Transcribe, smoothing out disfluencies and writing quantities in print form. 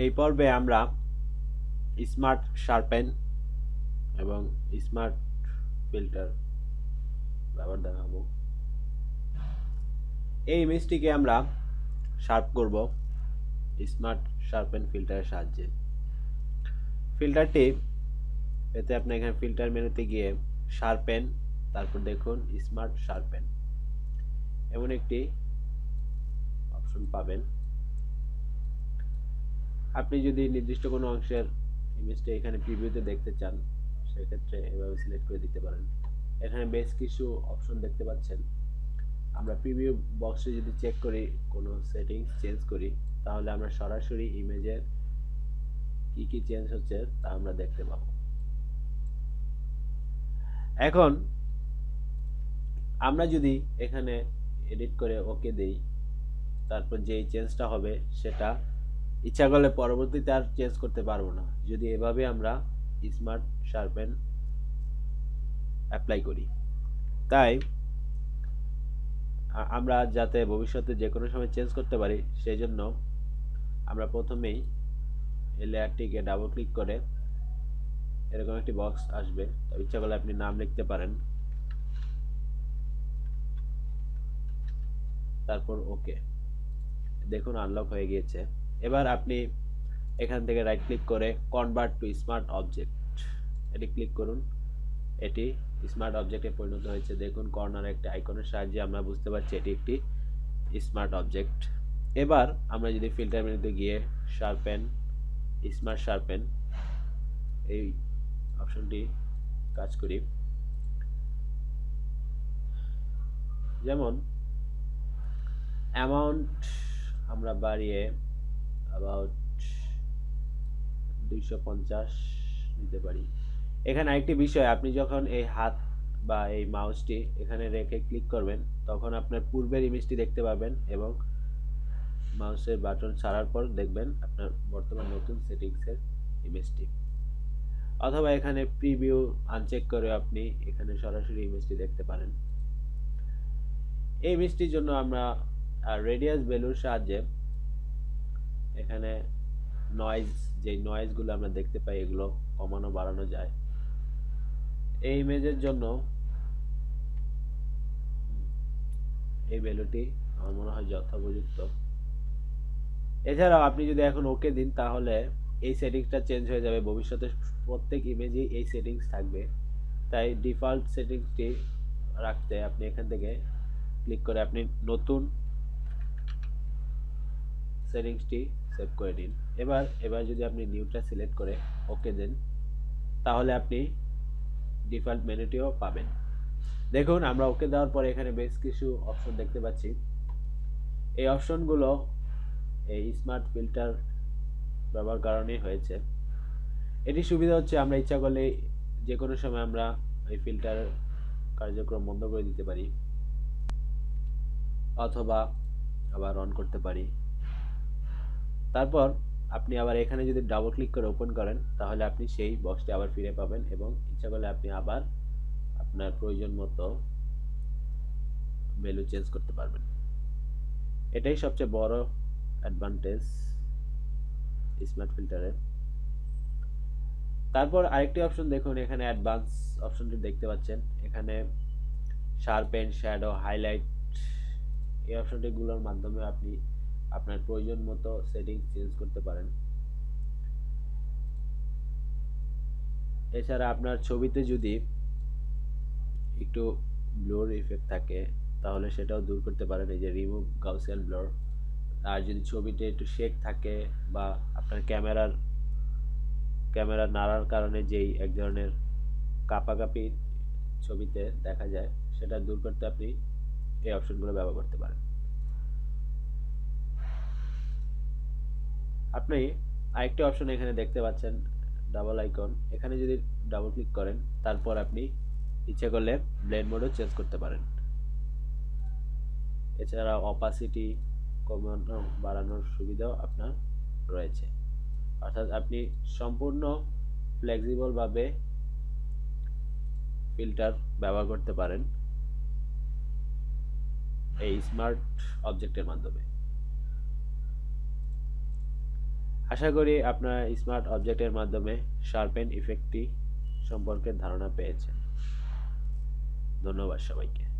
এই পর্বে আমরা স্মার্ট শার্পেন এবং স্মার্ট ফিল্টার ব্যবহার দেখাবো। এই ইমেজটিকে আমরা শার্প করব স্মার্ট শার্পেন ফিল্টারের সাহায্যে। ফিল্টারটি পেতে আপনি এখানে ফিল্টার মেনুতে গিয়ে শার্পেন, তারপর দেখুন স্মার্ট শার্পেন, এমন একটি অপশন পাবেন। আপনি যদি নির্দিষ্ট কোনো অংশের ইমেজটা এখানে প্রিভিউতে দেখতে চান, সেক্ষেত্রে এভাবে সিলেক্ট করে দিতে পারেন। এখানে বেশ কিছু অপশন দেখতে পাচ্ছেন। আমরা প্রিভিউ বক্সে যদি চেক করি, কোনো সেটিংস চেঞ্জ করি, তাহলে আমরা সরাসরি ইমেজের কি কি চেঞ্জ হচ্ছে তা আমরা দেখতে পাবো। এখন আমরা যদি এখানে এডিট করে ওকে দেই, তারপর যেই চেঞ্জটা হবে সেটা ইচ্ছা করলে পরবর্তীতে আর চেঞ্জ করতে পারবো না, যদি এভাবে আমরা স্মার্ট শার্পেন অ্যাপ্লাই করি। তাই আমরা যাতে ভবিষ্যতে যে কোনো সময় চেঞ্জ করতে পারি, সেই জন্য আমরা প্রথমেই এই লেয়ারটিকে ডাবল ক্লিক করে এরকম একটি বক্স আসবে, ইচ্ছা করলে আপনি নাম লিখতে পারেন, তারপর ওকে। দেখুন আনলক হয়ে গিয়েছে। এবার আপনি এখান থেকে রাইট ক্লিক করে কনভার্ট টু স্মার্ট অবজেক্ট এটি ক্লিক করুন। এটি স্মার্ট অবজেক্টে পরিণত হয়েছে। দেখুন কর্নারে একটা আইকনের সাহায্যে আমরা বুঝতে পারছি এটি একটি স্মার্ট অবজেক্ট। এবার আমরা যদি ফিল্টার মেনুতে গিয়ে শার্পেন, স্মার্ট শার্পেন এই অপশনটি কাজ করি, যেমন অ্যামাউন্ট আমরা বাড়িয়ে অ্যাবাউট 250 নিতে পারি। এখানে আরেকটি বিষয়, আপনি যখন এই হাত বা এই মাউসটি এখানে রেখে ক্লিক করবেন, তখন আপনার পূর্বের ইমেজটি দেখতে পাবেন এবং মাউসের বাটন ছাড়ার পর দেখবেন আপনার বর্তমান নতুন সেটিংসের ইমেজটি। অথবা এখানে প্রিভিউ আনচেক করে আপনি এখানে সরাসরি ইমেজটি দেখতে পারেন। এই ইমেজটির জন্য আমরা রেডিয়াস ভ্যালুর সাহায্যে এখানে নয়েজ, যে নয়েজগুলো আমরা দেখতে পাই এগুলো কমানো বাড়ানো যায়। এই ইমেজের জন্য এই ভ্যালুটি আমার মনে হয় যথোপযুক্ত। এছাড়াও আপনি যদি এখন ওকে দিন, তাহলে এই সেটিংসটা চেঞ্জ হয়ে যাবে। ভবিষ্যতে প্রত্যেক ইমেজেই এই সেটিংস থাকবে। তাই ডিফল্ট সেটিংসটি রাখতে আপনি এখান থেকে ক্লিক করে আপনি নতুন সেটিংসটি সেভ করে নিন। এবার যদি আপনি নিউটা সিলেক্ট করে ওকে দেন, তাহলে আপনি ডিফল্ট মেনুটিও পাবেন। দেখুন আমরা ওকে দেওয়ার পরে এখানে বেশ কিছু অপশন দেখতে পাচ্ছি। এই অপশনগুলো এই স্মার্ট ফিল্টার ব্যবহার কারণেই হয়েছে। এটি সুবিধা হচ্ছে আমরা ইচ্ছা করলে যে কোনো সময় আমরা এই ফিল্টার কার্যক্রম বন্ধ করে দিতে পারি, অথবা আবার অন করতে পারি। তারপর আপনি আবার এখানে যদি ডাবল ক্লিক করে ওপেন করেন, তাহলে আপনি সেই বক্সটি আবার ফিরে পাবেন এবং ইচ্ছা করলে আপনি আবার আপনার প্রয়োজন মতো ভ্যালু চেঞ্জ করতে পারবেন। এটাই সবচেয়ে বড় অ্যাডভান্টেজ স্মার্ট ফিল্টারের। তারপর আরেকটি অপশন দেখুন, এখানে অ্যাডভান্স অপশনটি দেখতে পাচ্ছেন। এখানে শার্পেন, শ্যাডো, হাইলাইট এই অপশনটিগুলোর মাধ্যমে আপনি আপনার প্রয়োজন মতো সেটিংস চেঞ্জ করতে পারেন। এছাড়া আপনার ছবিতে যদি একটু ব্লর ইফেক্ট থাকে, তাহলে সেটাও দূর করতে পারেন, এই যে রিমুভ গাউসিয়ান ব্লর। আর যদি ছবিতে একটু শেক থাকে বা আপনার ক্যামেরা নাড়ার কারণে যেই এক ধরনের কাঁপাকাঁপি ছবিতে দেখা যায়, সেটা দূর করতে আপনি এই অপশনগুলো ব্যবহার করতে পারেন। আপনি আরেকটি অপশন এখানে দেখতে পাচ্ছেন, ডাবল আইকন। এখানে যদি ডাবল ক্লিক করেন, তারপর আপনি ইচ্ছে করলে ব্লেন্ড মোডও চেঞ্জ করতে পারেন। এছাড়া অপাসিটি কমানো বাড়ানোর সুবিধাও আপনার রয়েছে, অর্থাৎ আপনি সম্পূর্ণ ফ্লেক্সিবলভাবে ফিল্টার ব্যবহার করতে পারেন এই স্মার্ট অবজেক্টের মাধ্যমে। আশা করি আপনারা স্মার্ট অবজেক্টের মাধ্যমে শার্পেন ইফেক্টটি সম্পর্কে ধারণা পেয়েছেন। ধন্যবাদ সবাইকে।